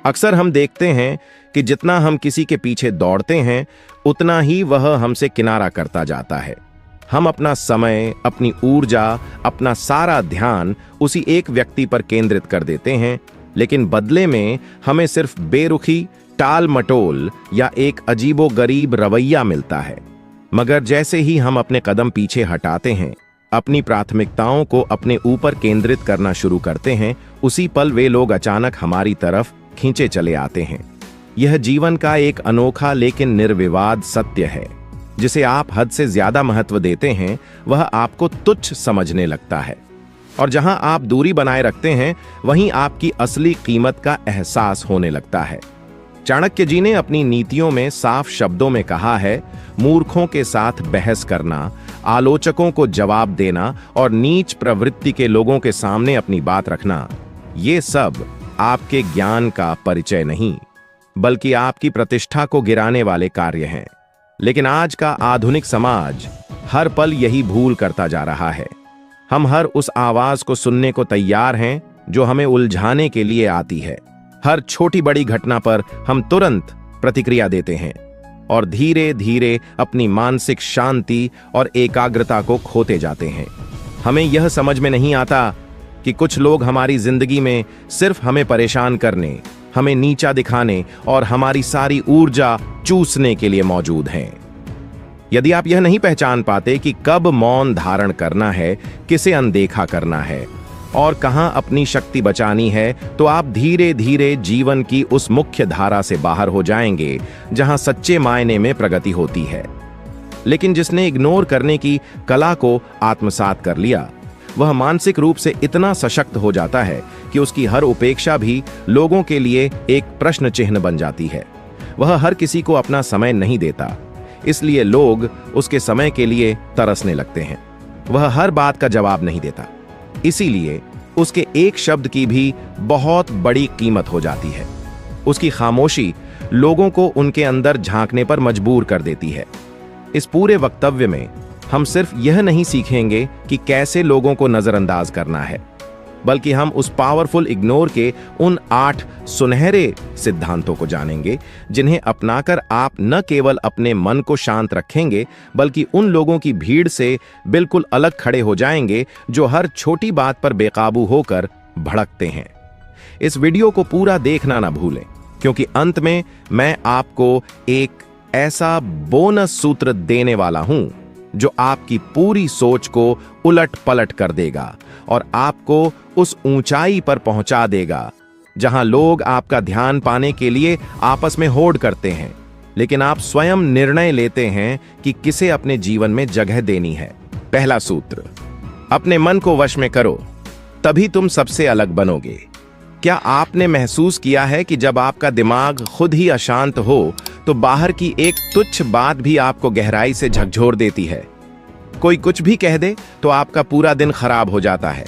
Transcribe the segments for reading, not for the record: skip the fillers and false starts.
अक्सर हम देखते हैं कि जितना हम किसी के पीछे दौड़ते हैं उतना ही वह हमसे किनारा करता जाता है। हम अपना समय, अपनी ऊर्जा, अपना सारा ध्यान उसी एक व्यक्ति पर केंद्रित कर देते हैं, लेकिन बदले में हमें सिर्फ बेरुखी, टाल मटोल या एक अजीबोगरीब रवैया मिलता है। मगर जैसे ही हम अपने कदम पीछे हटाते हैं, अपनी प्राथमिकताओं को अपने ऊपर केंद्रित करना शुरू करते हैं, उसी पल वे लोग अचानक हमारी तरफ खींचे चले आते हैं। यह जीवन का एक अनोखा लेकिन निर्विवाद सत्य है। जिसे आप हद से ज्यादा महत्व देते हैं वह आपको तुच्छ समझने लगता है, और जहां आप दूरी बनाए रखते हैं वहीं आपकी असली कीमत का एहसास होने लगता है। चाणक्य जी ने अपनी नीतियों में साफ शब्दों में कहा है, मूर्खों के साथ बहस करना, आलोचकों को जवाब देना और नीच प्रवृत्ति के लोगों के सामने अपनी बात रखना, ये सब आपके ज्ञान का परिचय नहीं बल्कि आपकी प्रतिष्ठा को गिराने वाले कार्य हैं। लेकिन आज का आधुनिक समाज हर पल यही भूल करता जा रहा है। हम हर उस आवाज को सुनने को तैयार हैं जो हमें उलझाने के लिए आती है। हर छोटी बड़ी घटना पर हम तुरंत प्रतिक्रिया देते हैं और धीरे धीरे अपनी मानसिक शांति और एकाग्रता को खोते जाते हैं। हमें यह समझ में नहीं आता कि कुछ लोग हमारी जिंदगी में सिर्फ हमें परेशान करने, हमें नीचा दिखाने और हमारी सारी ऊर्जा चूसने के लिए मौजूद हैं। यदि आप यह नहीं पहचान पाते कि कब मौन धारण करना है, किसे अनदेखा करना है और कहां अपनी शक्ति बचानी है, तो आप धीरे धीरे जीवन की उस मुख्य धारा से बाहर हो जाएंगे जहां सच्चे मायने में प्रगति होती है। लेकिन जिसने इग्नोर करने की कला को आत्मसात कर लिया, वह मानसिक रूप से इतना सशक्त हो जाता है कि उसकी हर उपेक्षा भी लोगों के लिए एक प्रश्न चिन्ह बन जाती है। वह हर किसी को अपना समय नहीं देता, इसलिए लोग उसके समय के लिए तरसने लगते हैं। वह हर बात का जवाब नहीं देता, इसीलिए उसके एक शब्द की भी बहुत बड़ी कीमत हो जाती है। उसकी खामोशी लोगों को उनके अंदर झांकने पर मजबूर कर देती है। इस पूरे वक्तव्य में हम सिर्फ यह नहीं सीखेंगे कि कैसे लोगों को नजरअंदाज करना है, बल्कि हम उस पावरफुल इग्नोर के उन 8 सुनहरे सिद्धांतों को जानेंगे जिन्हें अपनाकर आप न केवल अपने मन को शांत रखेंगे बल्कि उन लोगों की भीड़ से बिल्कुल अलग खड़े हो जाएंगे जो हर छोटी बात पर बेकाबू होकर भड़कते हैं। इस वीडियो को पूरा देखना ना भूलें, क्योंकि अंत में मैं आपको एक ऐसा बोनस सूत्र देने वाला हूं जो आपकी पूरी सोच को उलट पलट कर देगा और आपको उस ऊंचाई पर पहुंचा देगा जहां लोग आपका ध्यान पाने के लिए आपस में होड़ करते हैं, लेकिन आप स्वयं निर्णय लेते हैं कि किसे अपने जीवन में जगह देनी है। पहला सूत्र, अपने मन को वश में करो, तभी तुम सबसे अलग बनोगे। क्या आपने महसूस किया है कि जब आपका दिमाग खुद ही अशांत हो तो बाहर की एक तुच्छ बात भी आपको गहराई से झकझोर देती है? कोई कुछ भी कह दे तो आपका पूरा दिन खराब हो जाता है।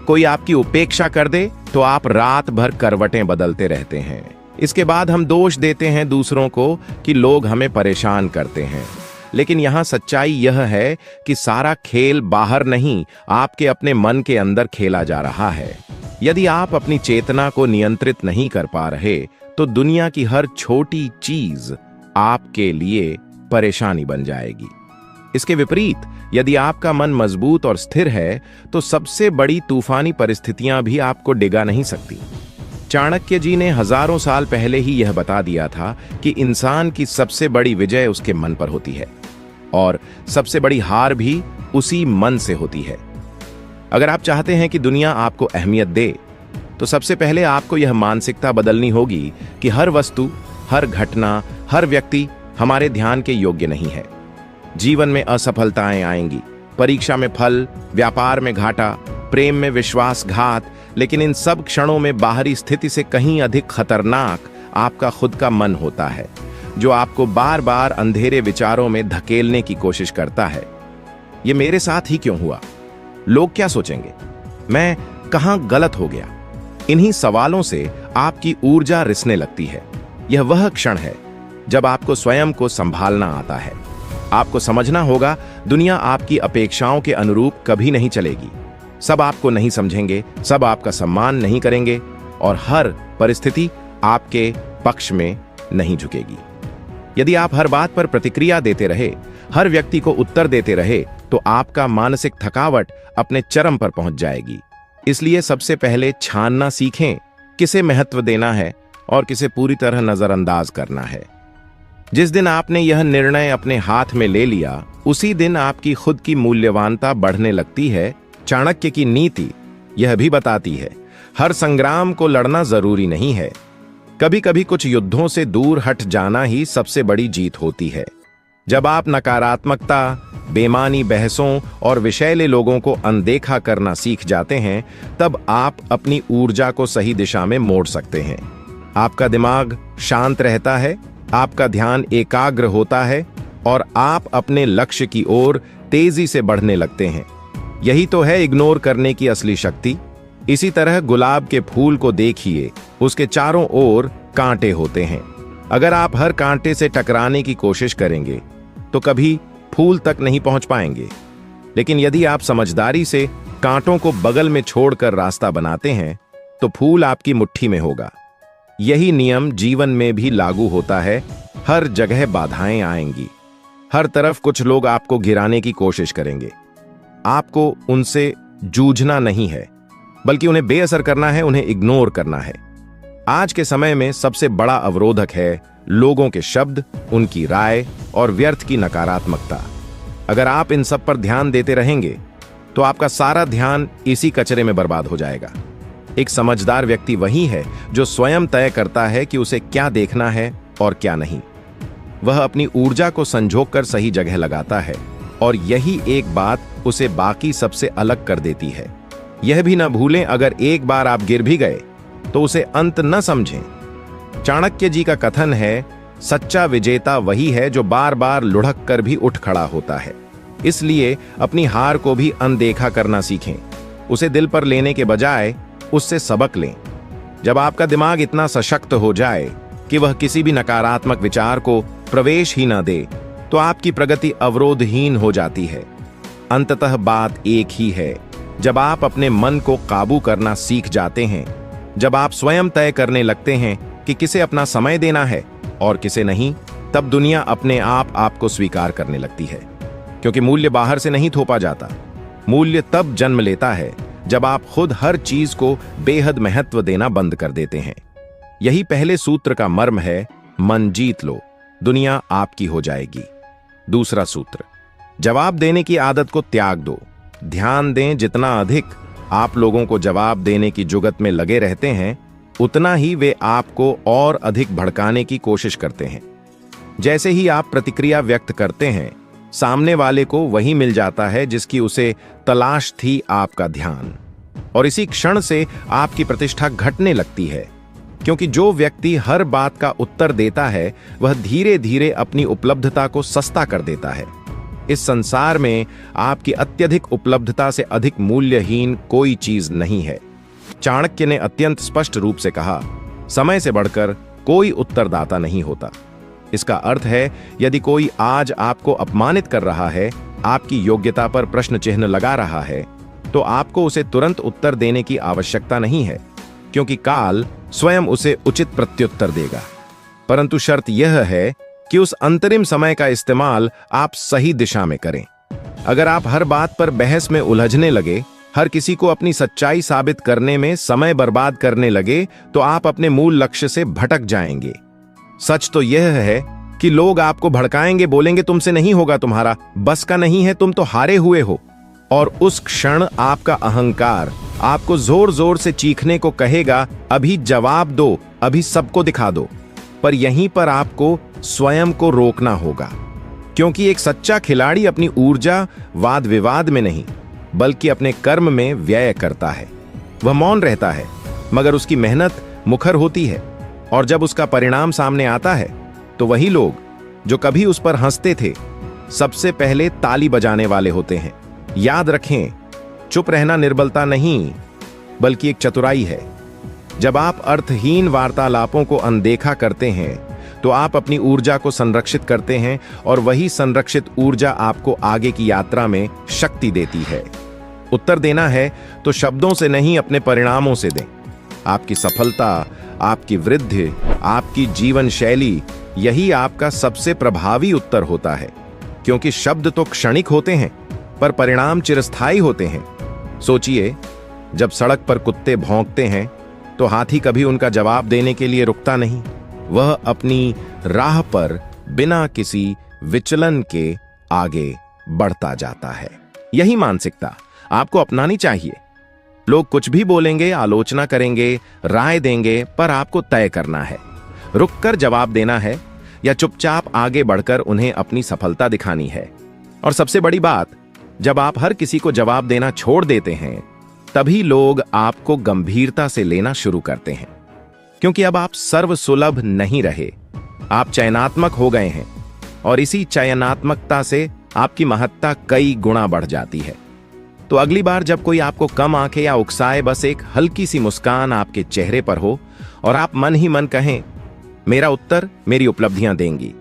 कोई आपकी उपेक्षा कर दे तो आप रात भर करवटें बदलते रहते हैं। इसके बाद हम दोष देते हैं दूसरों को कि लोग हमें परेशान करते हैं। लेकिन यहां सच्चाई यह है कि सारा खेल बाहर नहीं, आपके अपने मन के अंदर खेला जा रहा है। यदि आप अपनी चेतना को नियंत्रित नहीं कर पा रहे तो दुनिया की हर छोटी चीज आपके लिए परेशानी बन जाएगी। इसके विपरीत यदि आपका मन मजबूत और स्थिर है तो सबसे बड़ी तूफानी परिस्थितियां भी आपको डिगा नहीं सकती। चाणक्य जी ने हजारों साल पहले ही यह बता दिया था कि इंसान की सबसे बड़ी विजय उसके मन पर होती है और सबसे बड़ी हार भी उसी मन से होती है। अगर आप चाहते हैं कि दुनिया आपको अहमियत दे तो सबसे पहले आपको यह मानसिकता बदलनी होगी कि हर वस्तु, हर घटना, हर व्यक्ति हमारे ध्यान के योग्य नहीं है। जीवन में असफलताएं आएंगी, परीक्षा में फल, व्यापार में घाटा, प्रेम में विश्वासघात, लेकिन इन सब क्षणों में बाहरी स्थिति से कहीं अधिक खतरनाक आपका खुद का मन होता है, जो आपको बार बार अंधेरे विचारों में धकेलने की कोशिश करता है। ये मेरे साथ ही क्यों हुआ? लोग क्या सोचेंगे? मैं कहां गलत हो गया? इन्हीं सवालों से आपकी ऊर्जा रिसने लगती है। यह वह क्षण है जब आपको स्वयं को संभालना आता है। आपको समझना होगा, दुनिया आपकी अपेक्षाओं के अनुरूप कभी नहीं चलेगी। सब आपको नहीं समझेंगे, सब आपका सम्मान नहीं करेंगे और हर परिस्थिति आपके पक्ष में नहीं झुकेगी। यदि आप हर बात पर प्रतिक्रिया देते रहे, हर व्यक्ति को उत्तर देते रहे, तो आपका मानसिक थकावट अपने चरम पर पहुंच जाएगी। इसलिए सबसे पहले छानना सीखें किसे महत्व देना है और किसे पूरी तरह नजरअंदाज करना है। जिस दिन आपने यह निर्णय अपने हाथ में ले लिया, उसी दिन आपकी खुद की मूल्यवानता बढ़ने लगती है। चाणक्य की नीति यह भी बताती है, हर संग्राम को लड़ना जरूरी नहीं है। कभी कभी कुछ युद्धों से दूर हट जाना ही सबसे बड़ी जीत होती है। जब आप नकारात्मकता, बेमानी बहसों और विषैले लोगों को अनदेखा करना सीख जाते हैं, तब आप अपनी ऊर्जा को सही दिशा में मोड़ सकते हैं। आपका दिमाग शांत रहता है, आपका ध्यान एकाग्र होता है और आप अपने लक्ष्य की ओर तेजी से बढ़ने लगते हैं। यही तो है इग्नोर करने की असली शक्ति। इसी तरह गुलाब के फूल को देखिए, उसके चारों ओर कांटे होते हैं। अगर आप हर कांटे से टकराने की कोशिश करेंगे तो कभी फूल तक नहीं पहुंच पाएंगे। लेकिन यदि आप समझदारी से कांटों को बगल में छोड़कर रास्ता बनाते हैं तो फूल आपकी मुट्ठी में होगा। यही नियम जीवन में भी लागू होता है। हर जगह बाधाएं आएंगी, हर तरफ कुछ लोग आपको गिराने की कोशिश करेंगे। आपको उनसे जूझना नहीं है, बल्कि उन्हें बेअसर करना है, उन्हें इग्नोर करना है। आज के समय में सबसे बड़ा अवरोधक है लोगों के शब्द, उनकी राय और व्यर्थ की नकारात्मकता। अगर आप इन सब पर ध्यान देते रहेंगे तो आपका सारा ध्यान इसी कचरे में बर्बाद हो जाएगा। एक समझदार व्यक्ति वही है जो स्वयं तय करता है कि उसे क्या देखना है और क्या नहीं। वह अपनी ऊर्जा को संजोकर सही जगह लगाता है और यही एक बात उसे बाकी सबसे अलग कर देती है। यह भी न भूलें, अगर एक बार आप गिर भी गए तो उसे अंत न समझें। चाणक्य जी का कथन है, सच्चा विजेता वही है जो बार बार लुढ़क कर भी उठ खड़ा होता है। इसलिए अपनी हार को भी अनदेखा करना सीखें। उसे दिल पर लेने के बजाय उससे सबक लें। जब आपका दिमाग इतना सशक्त हो जाए कि वह किसी भी नकारात्मक विचार को प्रवेश ही न दे, तो आपकी प्रगति अवरोधहीन हो जाती है। अंततः बात एक ही है, जब आप अपने मन को काबू करना सीख जाते हैं, जब आप स्वयं तय करने लगते हैं कि किसे अपना समय देना है और किसे नहीं, तब दुनिया अपने आप आपको स्वीकार करने लगती है। क्योंकि मूल्य बाहर से नहीं थोपा जाता, मूल्य तब जन्म लेता है जब आप खुद हर चीज को बेहद महत्व देना बंद कर देते हैं। यही पहले सूत्र का मर्म है, मन जीत लो, दुनिया आपकी हो जाएगी। दूसरा सूत्र, जवाब देने की आदत को त्याग दो। ध्यान दें, जितना अधिक आप लोगों को जवाब देने की जुगत में लगे रहते हैं, उतना ही वे आपको और अधिक भड़काने की कोशिश करते हैं। जैसे ही आप प्रतिक्रिया व्यक्त करते हैं, सामने वाले को वही मिल जाता है जिसकी उसे तलाश थी, आपका ध्यान। और इसी क्षण से आपकी प्रतिष्ठा घटने लगती है, क्योंकि जो व्यक्ति हर बात का उत्तर देता है, वह धीरे धीरे अपनी उपलब्धता को सस्ता कर देता है। इस संसार में आपकी अत्यधिक उपलब्धता से अधिक मूल्यहीन कोई चीज नहीं है। चाणक्य ने अत्यंत स्पष्ट रूप से कहा, समय से बढ़कर कोई उत्तरदाता नहीं होता। इसका अर्थ है, यदि कोई आज आपको अपमानित कर रहा है, आपकी योग्यता पर प्रश्न चिन्ह लगा रहा है, तो आपको उसे तुरंत उत्तर देने की आवश्यकता नहीं है, क्योंकि काल स्वयं उसे उचित प्रत्युत्तर देगा। परंतु शर्त यह है कि उस अंतरिम समय का इस्तेमाल आप सही दिशा में करें। अगर आप हर बात पर बहस में उलझने लगे, हर किसी को अपनी सच्चाई साबित करने में समय बर्बाद करने लगे, तो आप अपने मूल लक्ष्य से भटक जाएंगे। सच तो यह है कि लोग आपको भड़काएंगे, बोलेंगे तुमसे नहीं होगा, तुम्हारा बस का नहीं है, तुम तो हारे हुए हो। और उस क्षण आपका अहंकार आपको जोर जोर से चीखने को कहेगा, अभी जवाब दो, अभी सबको दिखा दो। पर यहीं पर आपको स्वयं को रोकना होगा, क्योंकि एक सच्चा खिलाड़ी अपनी ऊर्जा वाद विवाद में नहीं, बल्कि अपने कर्म में व्यय करता है। वह मौन रहता है, मगर उसकी मेहनत मुखर होती है। और जब उसका परिणाम सामने आता है, तो वही लोग जो कभी उस पर हंसते थे, सबसे पहले ताली बजाने वाले होते हैं। याद रखें, चुप रहना निर्बलता नहीं, बल्कि एक चतुराई है। जब आप अर्थहीन वार्तालापों को अनदेखा करते हैं, तो आप अपनी ऊर्जा को संरक्षित करते हैं, और वही संरक्षित ऊर्जा आपको आगे की यात्रा में शक्ति देती है। उत्तर देना है तो शब्दों से नहीं, अपने परिणामों से दें। आपकी सफलता आपकी वृद्धि, आपकी जीवन शैली, यही आपका सबसे प्रभावी उत्तर होता है। क्योंकि शब्द तो क्षणिक होते हैं, पर परिणाम चिरस्थायी होते हैं। सोचिए, जब सड़क पर कुत्ते भौंकते हैं तो हाथी कभी उनका जवाब देने के लिए रुकता नहीं। वह अपनी राह पर बिना किसी विचलन के आगे बढ़ता जाता है। यही मानसिकता आपको अपनानी चाहिए। लोग कुछ भी बोलेंगे, आलोचना करेंगे, राय देंगे, पर आपको तय करना है, रुककर जवाब देना है या चुपचाप आगे बढ़कर उन्हें अपनी सफलता दिखानी है। और सबसे बड़ी बात, जब आप हर किसी को जवाब देना छोड़ देते हैं, तभी लोग आपको गंभीरता से लेना शुरू करते हैं। क्योंकि अब आप सर्वसुलभ नहीं रहे, आप चयनात्मक हो गए हैं। और इसी चयनात्मकता से आपकी महत्ता कई गुना बढ़ जाती है। तो अगली बार जब कोई आपको कम आंके या उकसाए, बस एक हल्की सी मुस्कान आपके चेहरे पर हो और आप मन ही मन कहें, मेरा उत्तर मेरी उपलब्धियां देंगी,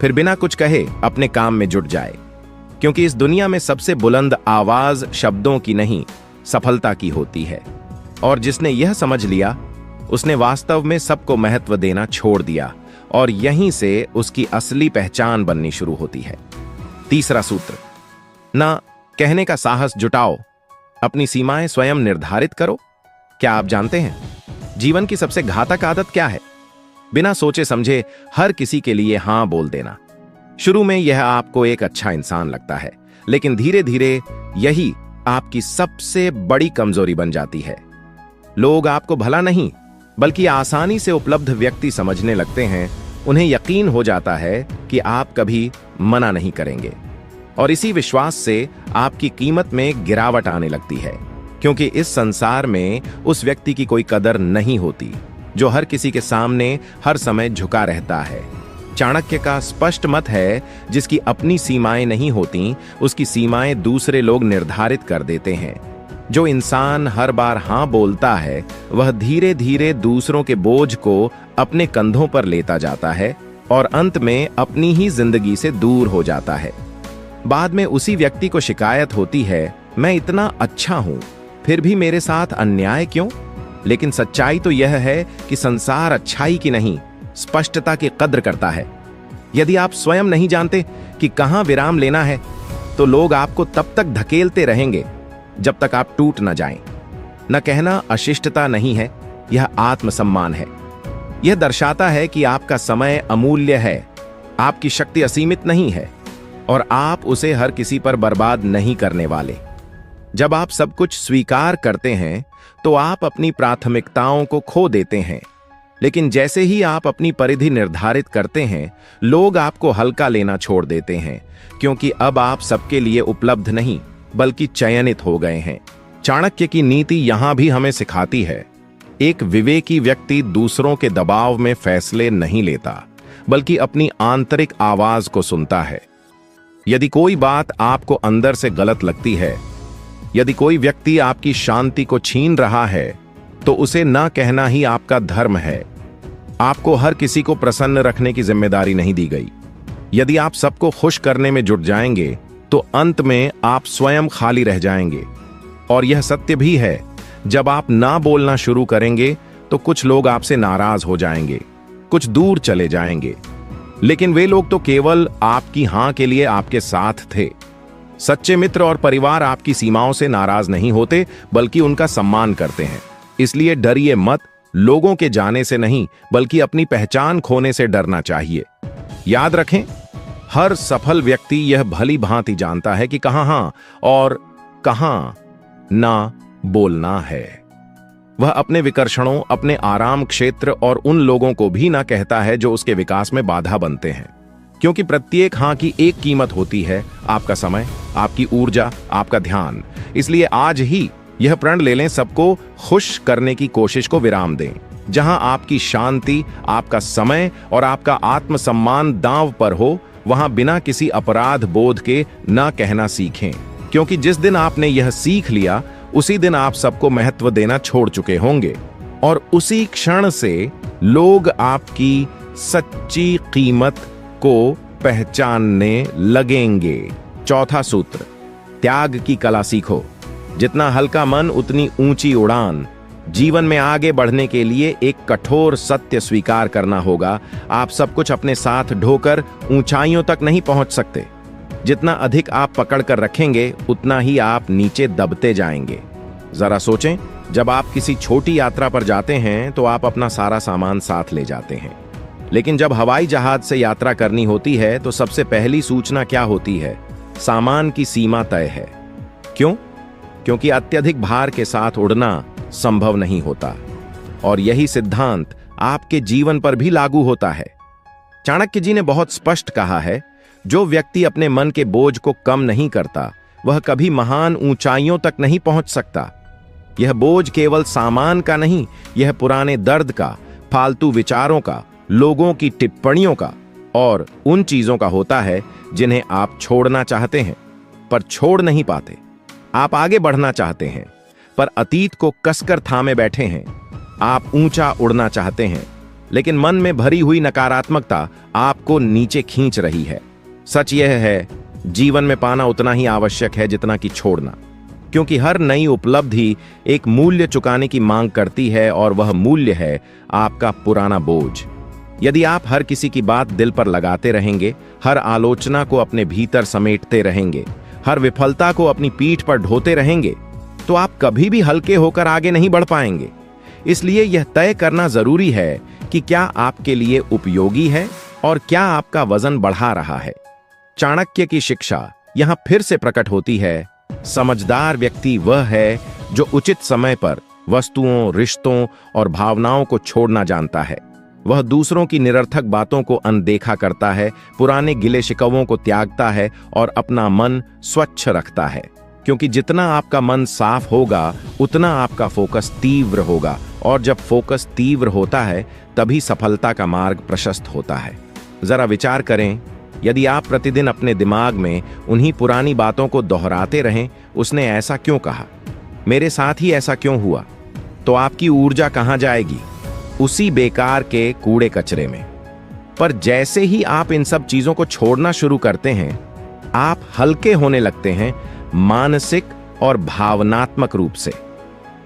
फिर बिना कुछ कहे अपने काम में जुट जाए। क्योंकि इस दुनिया में सबसे बुलंद आवाज शब्दों की नहीं, सफलता की होती है। और जिसने यह समझ लिया, उसने वास्तव में सबको महत्व देना छोड़ दिया, और यहीं से उसकी असली पहचान बननी शुरू होती है। तीसरा सूत्र, ना कहने का साहस जुटाओ, अपनी सीमाएं स्वयं निर्धारित करो। क्या आप जानते हैं जीवन की सबसे घातक आदत क्या है? बिना सोचे समझे हर किसी के लिए हां बोल देना। शुरू में यह आपको एक अच्छा इंसान लगता है, लेकिन धीरे धीरे यही आपकी सबसे बड़ी कमजोरी बन जाती है। लोग आपको भला नहीं बल्कि आसानी से उपलब्ध व्यक्ति समझने लगते हैं। उन्हें यकीन हो जाता है कि आप कभी मना नहीं करेंगे, और इसी विश्वास से आपकी कीमत में गिरावट आने लगती है। क्योंकि इस संसार में उस व्यक्ति की कोई कदर नहीं होती जो हर किसी के सामने हर समय झुका रहता है। चाणक्य का स्पष्ट मत है, जिसकी अपनी सीमाएं नहीं होती, उसकी सीमाएं दूसरे लोग निर्धारित कर देते हैं। जो इंसान हर बार हां बोलता है, वह धीरे धीरे दूसरों के बोझ को अपने कंधों पर लेता जाता है और अंत में अपनी ही जिंदगी से दूर हो जाता है। बाद में उसी व्यक्ति को शिकायत होती है, मैं इतना अच्छा हूं, फिर भी मेरे साथ अन्याय क्यों? लेकिन सच्चाई तो यह है कि संसार अच्छाई की नहीं, स्पष्टता की कद्र करता है। यदि आप स्वयं नहीं जानते कि कहां विराम लेना है, तो लोग आपको तब तक धकेलते रहेंगे जब तक आप टूट न जाएं। न कहना अशिष्टता नहीं है, यह आत्मसम्मान है। यह दर्शाता है कि आपका समय अमूल्य है, आपकी शक्ति असीमित नहीं है, और आप उसे हर किसी पर बर्बाद नहीं करने वाले। जब आप सब कुछ स्वीकार करते हैं, तो आप अपनी प्राथमिकताओं को खो देते हैं। लेकिन जैसे ही आप अपनी परिधि निर्धारित करते हैं, लोग आपको हल्का लेना छोड़ देते हैं, क्योंकि अब आप सबके लिए उपलब्ध नहीं बल्कि चयनित हो गए हैं। चाणक्य की नीति यहां भी हमें सिखाती है, एक विवेकी व्यक्ति दूसरों के दबाव में फैसले नहीं लेता, बल्कि अपनी आंतरिक आवाज को सुनता है। यदि कोई बात आपको अंदर से गलत लगती है, यदि कोई व्यक्ति आपकी शांति को छीन रहा है, तो उसे ना कहना ही आपका धर्म है। आपको हर किसी को प्रसन्न रखने की जिम्मेदारी नहीं दी गई। यदि आप सबको खुश करने में जुट जाएंगे, तो अंत में आप स्वयं खाली रह जाएंगे। और यह सत्य भी है, जब आप ना बोलना शुरू करेंगे, तो कुछ लोग आपसे नाराज हो जाएंगे, कुछ दूर चले जाएंगे, लेकिन वे लोग तो केवल आपकी हां के लिए आपके साथ थे। सच्चे मित्र और परिवार आपकी सीमाओं से नाराज नहीं होते, बल्कि उनका सम्मान करते हैं। इसलिए डरिए मत, लोगों के जाने से नहीं, बल्कि अपनी पहचान खोने से डरना चाहिए। याद रखें, हर सफल व्यक्ति यह भली भांति जानता है कि कहां हां और कहां ना बोलना है। वह अपने विकर्षणों, अपने आराम क्षेत्र और उन लोगों को भी ना कहता है जो उसके विकास में बाधा बनते हैं। क्योंकि प्रत्येक हां की एक कीमत होती है, आपका समय, आपकी ऊर्जा, आपका ध्यान। इसलिए आज ही यह प्रण ले लें, सबको खुश करने की कोशिश को विराम दें। जहां आपकी शांति, आपका समय और आपका आत्मसम्मान दांव पर हो, वहां बिना किसी अपराध बोध के ना कहना सीखें। क्योंकि जिस दिन आपने यह सीख लिया, उसी दिन आप सबको महत्व देना छोड़ चुके होंगे, और उसी क्षण से लोग आपकी सच्ची कीमत को पहचानने लगेंगे। चौथा सूत्र, त्याग की कला सीखो। जितना हल्का मन उतनी ऊंची उड़ान। जीवन में आगे बढ़ने के लिए एक कठोर सत्य स्वीकार करना होगा। आप सब कुछ अपने साथ ढोकर ऊंचाइयों तक नहीं पहुंच सकते। जितना अधिक आप पकड़ कर रखेंगे, उतना ही आप नीचे दबते जाएंगे। जरा सोचें, जब आप किसी छोटी यात्रा पर जाते हैं तो आप अपना सारा सामान साथ ले जाते हैं, लेकिन जब हवाई जहाज से यात्रा करनी होती है तो सबसे पहली सूचना क्या होती है? सामान की सीमा तय है। क्यों? क्योंकि अत्यधिक भार के साथ उड़ना संभव नहीं होता। और यही सिद्धांत आपके जीवन पर भी लागू होता है। चाणक्य जी ने बहुत स्पष्ट कहा है, जो व्यक्ति अपने मन के बोझ को कम नहीं करता, वह कभी महान ऊंचाइयों तक नहीं पहुंच सकता। यह बोझ केवल सामान का नहीं, यह पुराने दर्द का, फालतू विचारों का, लोगों की टिप्पणियों का और उन चीजों का होता है जिन्हें आप छोड़ना चाहते हैं पर छोड़ नहीं पाते। आप आगे बढ़ना चाहते हैं पर अतीत को कसकर थामे बैठे हैं। आप ऊंचा उड़ना चाहते हैं, लेकिन मन में भरी हुई नकारात्मकता आपको नीचे खींच रही है। सच यह है, जीवन में पाना उतना ही आवश्यक है जितना कि छोड़ना, क्योंकि हर नई उपलब्धि एक मूल्य चुकाने की मांग करती है और वह मूल्य है आपका पुराना बोझ। यदि आप हर किसी की बात दिल पर लगाते रहेंगे, हर आलोचना को अपने भीतर समेटते रहेंगे, हर विफलता को अपनी पीठ पर ढोते रहेंगे, तो आप कभी भी हल्के होकर आगे नहीं बढ़ पाएंगे। इसलिए यह तय करना जरूरी है कि क्या आपके लिए उपयोगी है और क्या आपका वजन बढ़ा रहा है। चाणक्य की शिक्षा यहां फिर से प्रकट होती है। समझदार व्यक्ति वह है जो उचित समय पर वस्तुओं, रिश्तों और भावनाओं को छोड़ना जानता है। वह दूसरों की निरर्थक बातों को अनदेखा करता है, पुराने गिले शिकवों को त्यागता है और अपना मन स्वच्छ रखता है। क्योंकि जितना आपका मन साफ होगा, उतना आपका फोकस तीव्र होगा, और जब फोकस तीव्र होता है तभी सफलता का मार्ग प्रशस्त होता है। जरा विचार करें, यदि आप प्रतिदिन अपने दिमाग में उन्हीं पुरानी बातों को दोहराते रहें, उसने ऐसा क्यों कहा, मेरे साथ ही ऐसा क्यों हुआ, तो आपकी ऊर्जा कहां जाएगी? उसी बेकार के कूड़े कचरे में। पर जैसे ही आप इन सब चीजों को छोड़ना शुरू करते हैं, आप हल्के होने लगते हैं, मानसिक और भावनात्मक रूप से,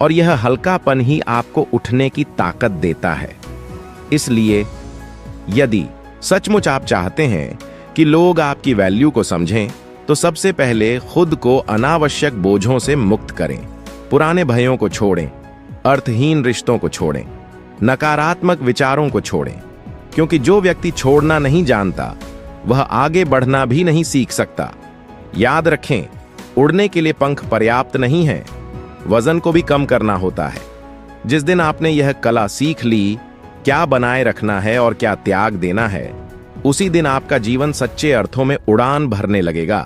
और यह हल्कापन ही आपको उठने की ताकत देता है। इसलिए यदि सचमुच आप चाहते हैं कि लोग आपकी वैल्यू को समझें, तो सबसे पहले खुद को अनावश्यक बोझों से मुक्त करें। पुराने भयों को छोड़ें, अर्थहीन रिश्तों को छोड़ें, नकारात्मक विचारों को छोड़ें, क्योंकि जो व्यक्ति छोड़ना नहीं जानता, वह आगे बढ़ना भी नहीं सीख सकता। याद रखें, उड़ने के लिए पंख पर्याप्त नहीं है, वजन को भी कम करना होता है। जिस दिन आपने यह कला सीख ली, क्या बनाए रखना है और क्या त्याग देना है, उसी दिन आपका जीवन सच्चे अर्थों में उड़ान भरने लगेगा।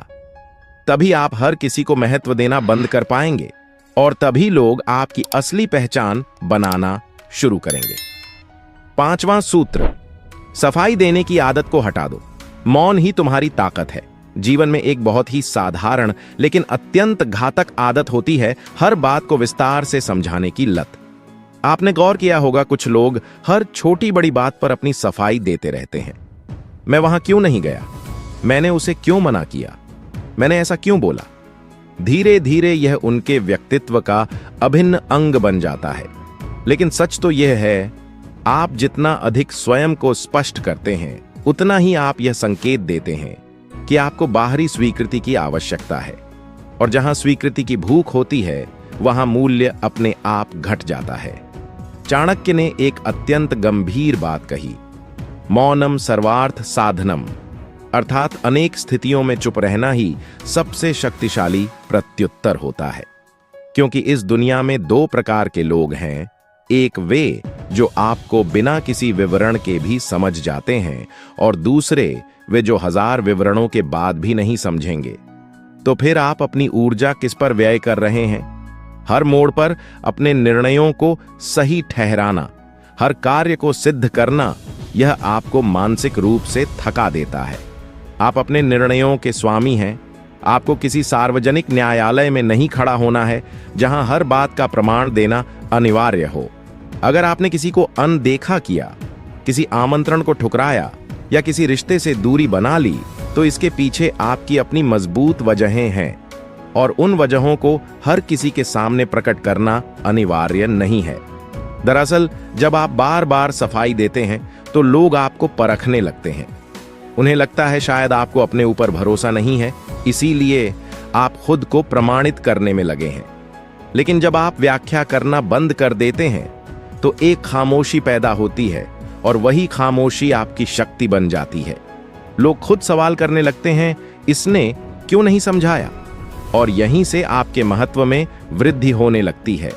तभी आप हर किसी को महत्व देना बंद कर पाएंगे, और तभी लोग आपकी असली पहचान बनाना शुरू करेंगे। 5वां सूत्र, सफाई देने की आदत को हटा दो। मौन ही तुम्हारी ताकत है। जीवन में एक बहुत ही साधारण लेकिन अत्यंत घातक आदत होती है हर बात को विस्तार से समझाने की लत। आपने गौर किया होगा, कुछ लोग हर छोटी बड़ी बात पर अपनी सफाई देते रहते हैं। मैं वहां क्यों नहीं गया, मैंने उसे क्यों मना किया, मैंने ऐसा क्यों बोला। धीरे धीरे यह उनके व्यक्तित्व का अभिन्न अंग बन जाता है। लेकिन सच तो यह है, आप जितना अधिक स्वयं को स्पष्ट करते हैं, उतना ही आप यह संकेत देते हैं कि आपको बाहरी स्वीकृति की आवश्यकता है। और जहां स्वीकृति की भूख होती है, वहां मूल्य अपने आप घट जाता है। चाणक्य ने एक अत्यंत गंभीर बात कही, मौनम सर्वार्थ साधनम, अर्थात अनेक स्थितियों में चुप रहना ही सबसे शक्तिशाली प्रत्युत्तर होता है। क्योंकि इस दुनिया में 2 प्रकार के लोग हैं, एक वे जो आपको बिना किसी विवरण के भी समझ जाते हैं, और दूसरे वे जो 1000 विवरणों के बाद भी नहीं समझेंगे। तो फिर आप अपनी ऊर्जा किस पर व्यय कर रहे हैं? हर मोड़ पर अपने निर्णयों को सही ठहराना, हर कार्य को सिद्ध करना, यह आपको मानसिक रूप से थका देता है। आप अपने निर्णयों के स्वामी हैं। आपको किसी सार्वजनिक न्यायालय में नहीं खड़ा होना है जहां हर बात का प्रमाण देना अनिवार्य हो। अगर आपने किसी को अनदेखा किया, किसी आमंत्रण को ठुकराया या किसी रिश्ते से दूरी बना ली, तो इसके पीछे आपकी अपनी मजबूत वजहें हैं। और उन वजहों को हर किसी के सामने प्रकट करना अनिवार्य नहीं है। दरअसल जब आप बार बार सफाई देते हैं तो लोग आपको परखने लगते हैं। उन्हें लगता है शायद आपको अपने ऊपर भरोसा नहीं है, इसीलिए आप खुद को प्रमाणित करने में लगे हैं। लेकिन जब आप व्याख्या करना बंद कर देते हैं तो एक खामोशी पैदा होती है और वही खामोशी आपकी शक्ति बन जाती है। लोग खुद सवाल करने लगते हैं, इसने क्यों नहीं समझाया? और यहीं से आपके महत्व में वृद्धि होने लगती है।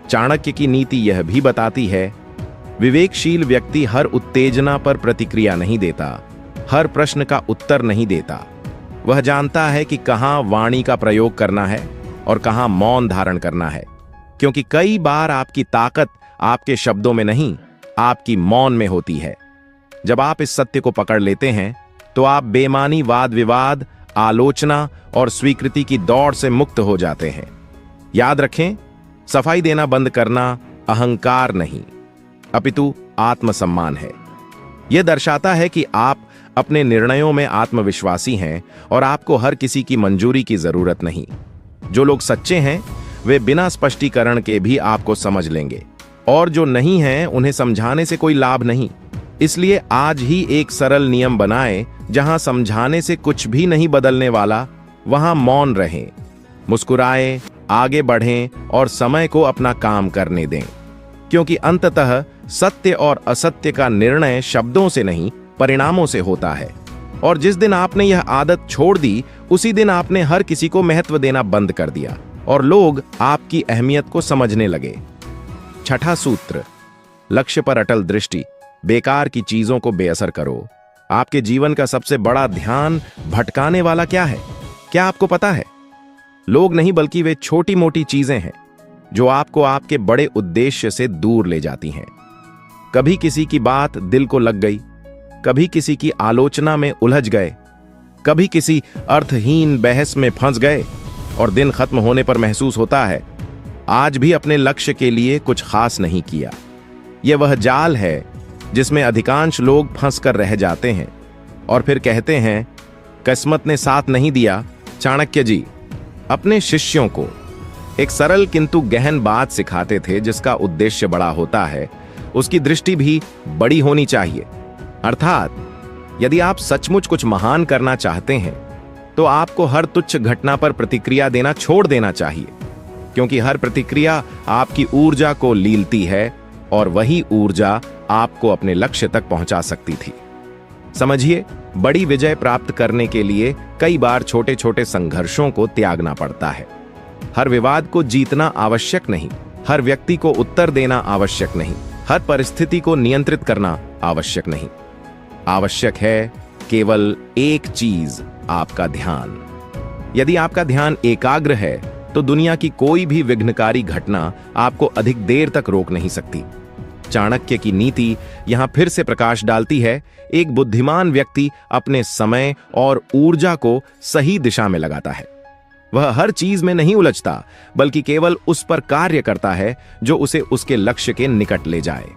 चाणक्य की नीति यह भी बताती है, विवेकशील व्यक्ति हर उत्तेजना पर प्रतिक्रिया नहीं देता, हर प्रश्न का उत्तर नहीं देता। वह जानता है कि कहां वाणी का प्रयोग करना है और कहां मौन धारण करना है, क्योंकि कई बार आपकी ताकत आपके शब्दों में नहीं, आपकी मौन में होती है। जब आप इस सत्य को पकड़ लेते हैं तो आप बेमानी वाद विवाद, आलोचना और स्वीकृति की दौड़ से मुक्त हो जाते हैं। याद रखें, सफाई देना बंद करना अहंकार नहीं, अपितु आत्मसम्मान है। यह दर्शाता है कि आप अपने निर्णयों में आत्मविश्वासी हैं और आपको हर किसी की मंजूरी की जरूरत नहीं। जो लोग सच्चे हैं वे बिना स्पष्टीकरण के भी आपको समझ लेंगे, और जो नहीं हैं उन्हें समझाने से कोई लाभ नहीं। इसलिए आज ही एक सरल नियम बनाएं, जहां समझाने से कुछ भी नहीं बदलने वाला, वहां मौन रहें, मुस्कुराएं, आगे बढ़ें और समय को अपना काम करने दें। क्योंकि अंततः सत्य और असत्य का निर्णय शब्दों से नहीं, परिणामों से होता है। और जिस दिन आपने यह आदत छोड़ दी, उसी दिन आपने हर किसी को महत्व देना बंद कर दिया और लोग आपकी अहमियत को समझने लगे। छठा सूत्र, लक्ष्य पर अटल दृष्टि। बेकार की चीजों को बेअसर करो। आपके जीवन का सबसे बड़ा ध्यान भटकाने वाला क्या है? क्या आपको पता है? लोग नहीं, बल्कि वे छोटी मोटी चीजें हैं जो आपको आपके बड़े उद्देश्य से दूर ले जाती हैं। कभी किसी की बात दिल को लग गई, कभी किसी की आलोचना में उलझ गए, कभी किसी अर्थहीन बहस में फंस गए और दिन खत्म होने पर महसूस होता है आज भी अपने लक्ष्य के लिए कुछ खास नहीं किया। यह वह जाल है जिसमें अधिकांश लोग फंस कर रह जाते हैं और फिर कहते हैं किस्मत ने साथ नहीं दिया। चाणक्य जी अपने शिष्यों को एक सरल किंतु गहन बात सिखाते थे, जिसका उद्देश्य बड़ा होता है उसकी दृष्टि भी बड़ी होनी चाहिए। अर्थात यदि आप सचमुच कुछ महान करना चाहते हैं तो आपको हर तुच्छ घटना पर प्रतिक्रिया देना छोड़ देना चाहिए, क्योंकि हर प्रतिक्रिया आपकी ऊर्जा को लीलती है और वही ऊर्जा आपको अपने लक्ष्य तक पहुंचा सकती थी। समझिए, बड़ी विजय प्राप्त करने के लिए कई बार छोटे छोटे संघर्षों को त्यागना पड़ता है। हर विवाद को जीतना आवश्यक नहीं, हर व्यक्ति को उत्तर देना आवश्यक नहीं, हर परिस्थिति को नियंत्रित करना आवश्यक नहीं। आवश्यक है केवल एक चीज, आपका ध्यान। यदि आपका ध्यान एकाग्र है तो दुनिया की कोई भी विघ्नकारी घटना आपको अधिक देर तक रोक नहीं सकती। चाणक्य की नीति यहां फिर से प्रकाश डालती है। एक बुद्धिमान व्यक्ति अपने समय और ऊर्जा को सही दिशा में लगाता है। वह हर चीज में नहीं उलझता, बल्कि केवल उस पर कार्य करता है जो उसे उसके लक्ष्य के निकट ले जाए।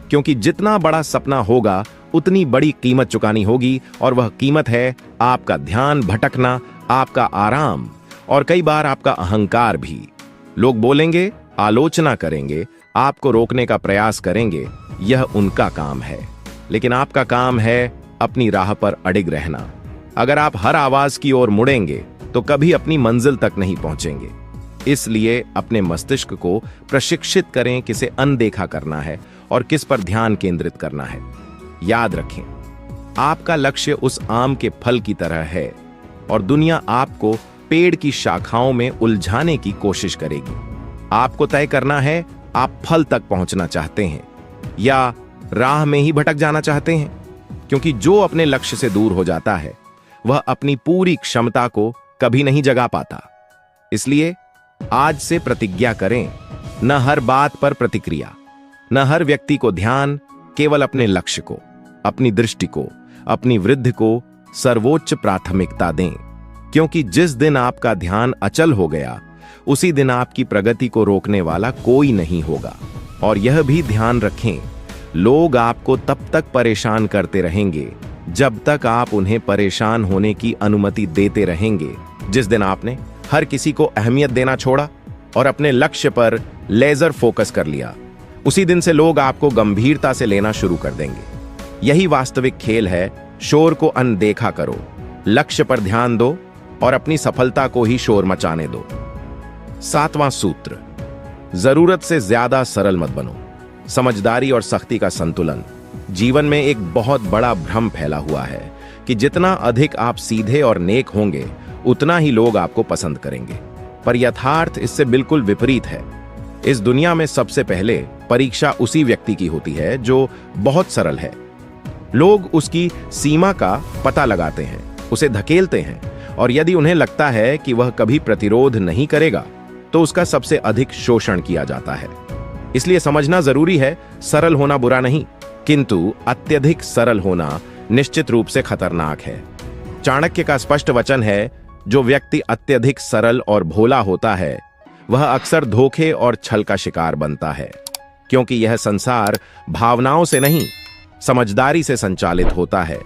क्योंकि जितना बड़ा सपना होगा उतनी बड़ी कीमत चुकानी होगी, और वह कीमत है आपका ध्यान भटकना, आपका आराम और कई बार आपका अहंकार भी। लोग बोलेंगे, आलोचना करेंगे, आपको रोकने का प्रयास करेंगे, यह उनका काम है। लेकिन आपका काम है अपनी राह पर अडिग रहना। अगर आप हर आवाज की ओर मुड़ेंगे तो कभी अपनी मंजिल तक नहीं पहुंचेंगे। इसलिए अपने मस्तिष्क को प्रशिक्षित करें किसे अनदेखा करना है और किस पर ध्यान केंद्रित करना है। याद रखें, आपका लक्ष्य उस आम के फल की तरह है और दुनिया आपको पेड़ की शाखाओं में उलझाने की कोशिश करेगी। आपको तय करना है, आप फल तक पहुंचना चाहते हैं या राह में ही भटक जाना चाहते हैं। क्योंकि जो अपने लक्ष्य से दूर हो जाता है वह अपनी पूरी क्षमता को कभी नहीं जगा पाता। इसलिए आज से प्रतिज्ञा करें, न हर बात पर प्रतिक्रिया, न हर व्यक्ति को ध्यान, केवल अपने लक्ष्य को, अपनी दृष्टि को, अपनी वृद्धि को सर्वोच्च प्राथमिकता दें। क्योंकि जिस दिन आपका ध्यान अचल हो गया, उसी दिन आपकी प्रगति को रोकने वाला कोई नहीं होगा। और यह भी ध्यान रखें, लोग आपको तब तक परेशान करते रहेंगे जब तक आप उन्हें परेशान होने की अनुमति देते रहेंगे। जिस दिन आपने हर किसी को अहमियत देना छोड़ा और अपने लक्ष्य पर लेजर फोकस कर लिया, उसी दिन से लोग आपको गंभीरता से लेना शुरू कर देंगे। यही वास्तविक खेल है। शोर को अनदेखा करो, लक्ष्य पर ध्यान दो और अपनी सफलता को ही शोर मचाने दो। 7वां सूत्र, जरूरत से ज्यादा सरल मत बनो। समझदारी और सख्ती का संतुलन। जीवन में एक बहुत बड़ा भ्रम फैला हुआ है कि जितना अधिक आप सीधे और नेक होंगे उतना ही लोग आपको पसंद करेंगे, पर यथार्थ इससे बिल्कुल विपरीत है। इस दुनिया में सबसे पहले परीक्षा उसी व्यक्ति की होती है जो बहुत सरल है। लोग उसकी सीमा का पता लगाते हैं, उसे धकेलते हैं, और यदि उन्हें लगता है कि वह कभी प्रतिरोध नहीं करेगा तो उसका सबसे अधिक शोषण किया जाता है। इसलिए समझना जरूरी है, सरल होना बुरा नहीं, किंतु अत्यधिक सरल होना निश्चित रूप से खतरनाक है। चाणक्य का स्पष्ट वचन है, जो व्यक्ति अत्यधिक सरल और भोला होता है वह अक्सर धोखे और छल का शिकार बनता है, क्योंकि यह संसार भावनाओं से नहीं, समझदारी से संचालित होता है।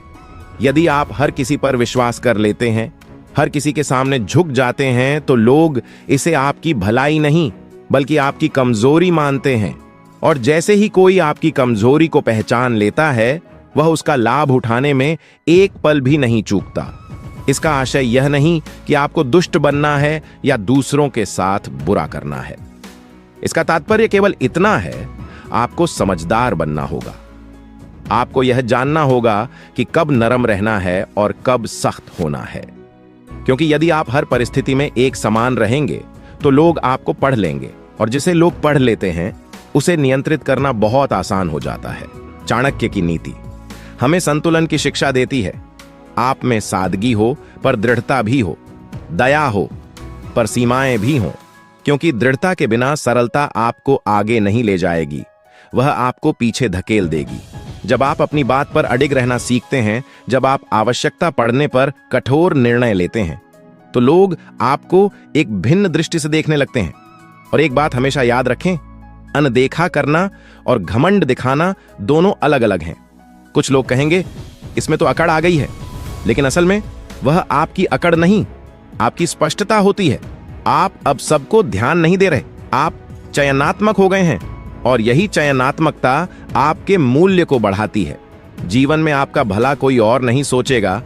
यदि आप हर किसी पर विश्वास कर लेते हैं, हर किसी के सामने झुक जाते हैं, तो लोग इसे आपकी भलाई नहीं बल्कि आपकी कमजोरी मानते हैं। और जैसे ही कोई आपकी कमजोरी को पहचान लेता है, वह उसका लाभ उठाने में एक पल भी नहीं चूकता। इसका आशय यह नहीं कि आपको दुष्ट बनना है या दूसरों के साथ बुरा करना है। इसका तात्पर्य केवल इतना है, आपको समझदार बनना होगा। आपको यह जानना होगा कि कब नरम रहना है और कब सख्त होना है, क्योंकि यदि आप हर परिस्थिति में एक समान रहेंगे तो लोग आपको पढ़ लेंगे, और जिसे लोग पढ़ लेते हैं उसे नियंत्रित करना बहुत आसान हो जाता है। चाणक्य की नीति हमें संतुलन की शिक्षा देती है। आप में सादगी हो पर दृढ़ता भी हो, दया हो पर सीमाएं भी हों, क्योंकि दृढ़ता के बिना सरलता आपको आगे नहीं ले जाएगी, वह आपको पीछे धकेल देगी। जब आप अपनी बात पर अडिग रहना सीखते हैं, जब आप आवश्यकता पड़ने पर कठोर निर्णय लेते हैं, तो लोग आपको एक भिन्न दृष्टि से देखने लगते हैं। और एक बात हमेशा याद रखें, अनदेखा करना और घमंड दिखाना दोनों अलग अलग हैं। कुछ लोग कहेंगे इसमें तो अकड़ आ गई है, लेकिन असल में वह आपकी अकड़ नहीं, आपकी स्पष्टता होती है। आप अब सबको ध्यान नहीं दे रहे, आप चयनात्मक हो गए हैं, और यही चयनात्मकता आपके मूल्य को बढ़ाती है। जीवन में आपका भला कोई और नहीं सोचेगा,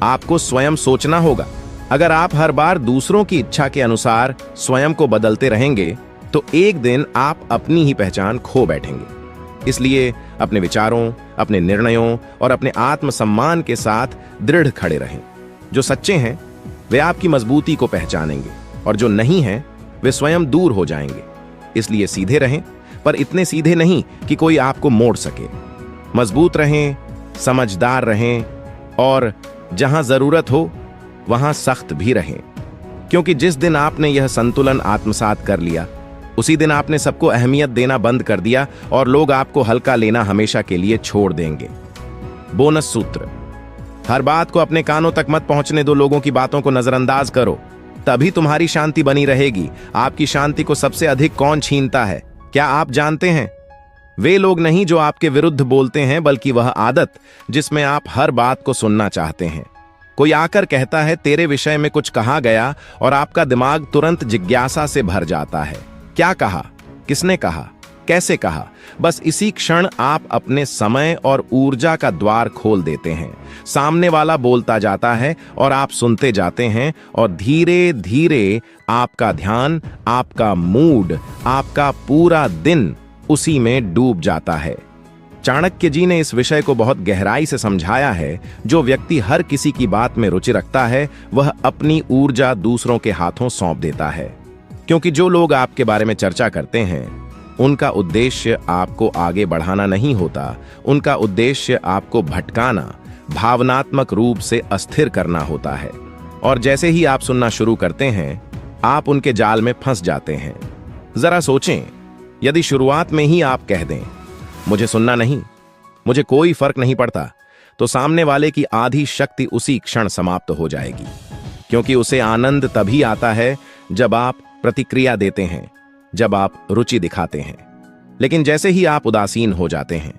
आपको स्वयं सोचना होगा। अगर आप हर बार दूसरों की इच्छा के अनुसार स्वयं को बदलते रहेंगे तो एक दिन आप अपनी ही पहचान खो बैठेंगे। इसलिए अपने विचारों, अपने निर्णयों और अपने आत्मसम्मान के साथ दृढ़ खड़े रहें। जो सच्चे हैं वे आपकी मजबूती को पहचानेंगे, और जो नहीं हैं वे स्वयं दूर हो जाएंगे। इसलिए सीधे रहें, पर इतने सीधे नहीं कि कोई आपको मोड़ सके। मजबूत रहें, समझदार रहें, और जहां जरूरत हो वहां सख्त भी रहें, क्योंकि जिस दिन आपने यह संतुलन आत्मसात कर लिया उसी दिन आपने सबको अहमियत देना बंद कर दिया और लोग आपको हल्का लेना हमेशा के लिए छोड़ देंगे। बोनस सूत्र, हर बात को अपने कानों तक मत पहुंचने दो, लोगों की बातों को नजरअंदाज करो, तभी तुम्हारी शांति बनी रहेगी। आपकी शांति को सबसे अधिक कौन छीनता है, क्या आप जानते हैं? वे लोग नहीं जो आपके विरुद्ध बोलते हैं, बल्कि वह आदत जिसमें आप हर बात को सुनना चाहते हैं। कोई आकर कहता है तेरे विषय में कुछ कहा गया, और आपका दिमाग तुरंत जिज्ञासा से भर जाता है। क्या कहा, किसने कहा, कैसे कहा? बस इसी क्षण आप अपने समय और ऊर्जा का द्वार खोल देते हैं। सामने वाला बोलता जाता है और आप सुनते जाते हैं, और धीरे धीरे आपका ध्यान, आपका मूड, आपका पूरा दिन उसी में डूब जाता है। चाणक्य जी ने इस विषय को बहुत गहराई से समझाया है। जो व्यक्ति हर किसी की बात में रुचि रखता है वह अपनी ऊर्जा दूसरों के हाथों सौंप देता है, क्योंकि जो लोग आपके बारे में चर्चा करते हैं उनका उद्देश्य आपको आगे बढ़ाना नहीं होता, उनका उद्देश्य आपको भटकाना, भावनात्मक रूप से अस्थिर करना होता है। और जैसे ही आप सुनना शुरू करते हैं आप उनके जाल में फंस जाते हैं। जरा सोचें, यदि शुरुआत में ही आप कह दें मुझे सुनना नहीं, मुझे कोई फर्क नहीं पड़ता, तो सामने वाले की आधी शक्ति उसी क्षण समाप्त हो जाएगी, क्योंकि उसे आनंद तभी आता है जब आप प्रतिक्रिया देते हैं, जब आप रुचि दिखाते हैं। लेकिन जैसे ही आप उदासीन हो जाते हैं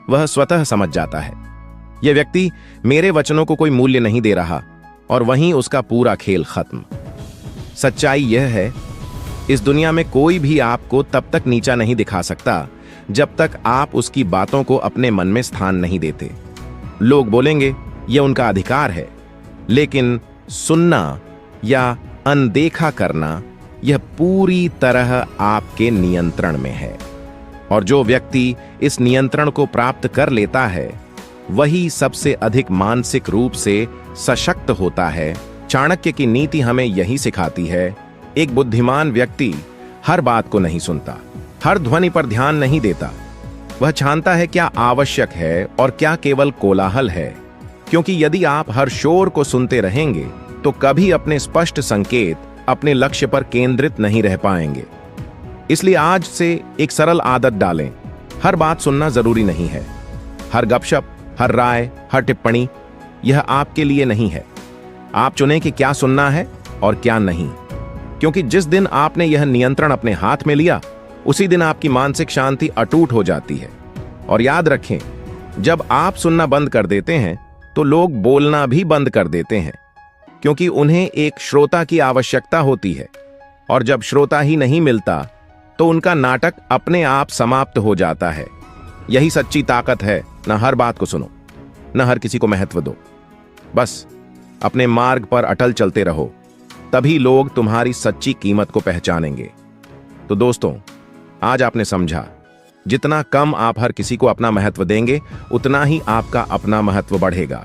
वह स्वतः समझ जाता है यह व्यक्ति मेरे वचनों को कोई मूल्य नहीं दे रहा, और वहीं उसका पूरा खेल खत्म। सच्चाई यह है, इस दुनिया में कोई भी आपको तब तक नीचा नहीं दिखा सकता जब तक आप उसकी बातों को अपने मन में स्थान नहीं देते। लोग बोलेंगे यह उनका अधिकार है, लेकिन सुनना या अनदेखा करना यह पूरी तरह आपके नियंत्रण में है। और जो व्यक्ति इस नियंत्रण को प्राप्त कर लेता है वही सबसे अधिक मानसिक रूप से सशक्त होता है। चाणक्य की नीति हमें यही सिखाती है, एक बुद्धिमान व्यक्ति हर बात को नहीं सुनता, हर ध्वनि पर ध्यान नहीं देता। वह छानता है क्या आवश्यक है और क्या केवल कोलाहल है, क्योंकि यदि आप हर शोर को सुनते रहेंगे तो कभी अपने स्पष्ट संकेत, अपने लक्ष्य पर केंद्रित नहीं रह पाएंगे। इसलिए आज से एक सरल आदत डालें, हर बात सुनना जरूरी नहीं है। हर गपशप, हर राय, हर टिप्पणी यह आपके लिए नहीं है। आप चुनें कि क्या सुनना है और क्या नहीं, क्योंकि जिस दिन आपने यह नियंत्रण अपने हाथ में लिया उसी दिन आपकी मानसिक शांति अटूट हो जाती है। और याद रखें, जब आप सुनना बंद कर देते हैं तो लोग बोलना भी बंद कर देते हैं, क्योंकि उन्हें एक श्रोता की आवश्यकता होती है। और जब श्रोता ही नहीं मिलता तो उनका नाटक अपने आप समाप्त हो जाता है। यही सच्ची ताकत है, न हर बात को सुनो, न हर किसी को महत्व दो, बस अपने मार्ग पर अटल चलते रहो, तभी लोग तुम्हारी सच्ची कीमत को पहचानेंगे। तो दोस्तों, आज आपने समझा, जितना कम आप हर किसी को अपना महत्व देंगे उतना ही आपका अपना महत्व बढ़ेगा।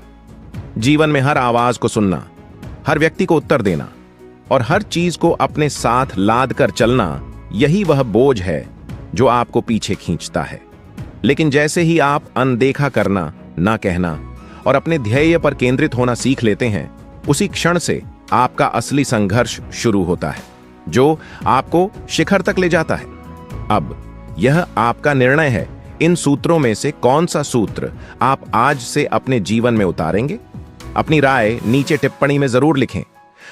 जीवन में हर आवाज को सुनना, हर व्यक्ति को उत्तर देना और हर चीज को अपने साथ लाद कर चलना, यही वह बोझ है जो आपको पीछे खींचता है। लेकिन जैसे ही आप अनदेखा करना, ना कहना और अपने ध्येय पर केंद्रित होना सीख लेते हैं, उसी क्षण से आपका असली संघर्ष शुरू होता है, जो आपको शिखर तक ले जाता है। अब यह आपका निर्णय है, इन सूत्रों में से कौन सा सूत्र आप आज से अपने जीवन में उतारेंगे। अपनी राय नीचे टिप्पणी में जरूर लिखें।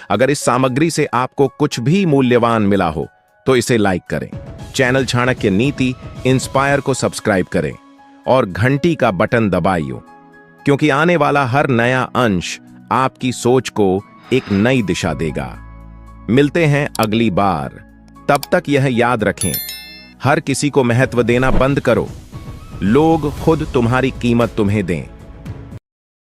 अगर इस सामग्री से आपको कुछ भी मूल्यवान मिला हो तो इसे लाइक करें, चैनल चाणक्य नीति इंस्पायर को सब्सक्राइब करें और घंटी का बटन दबाइए, क्योंकि आने वाला हर नया अंश आपकी सोच को एक नई दिशा देगा। मिलते हैं अगली बार, तब तक यह याद रखें, हर किसी को महत्व देना बंद करो, लोग खुद तुम्हारी कीमत तुम्हें दें।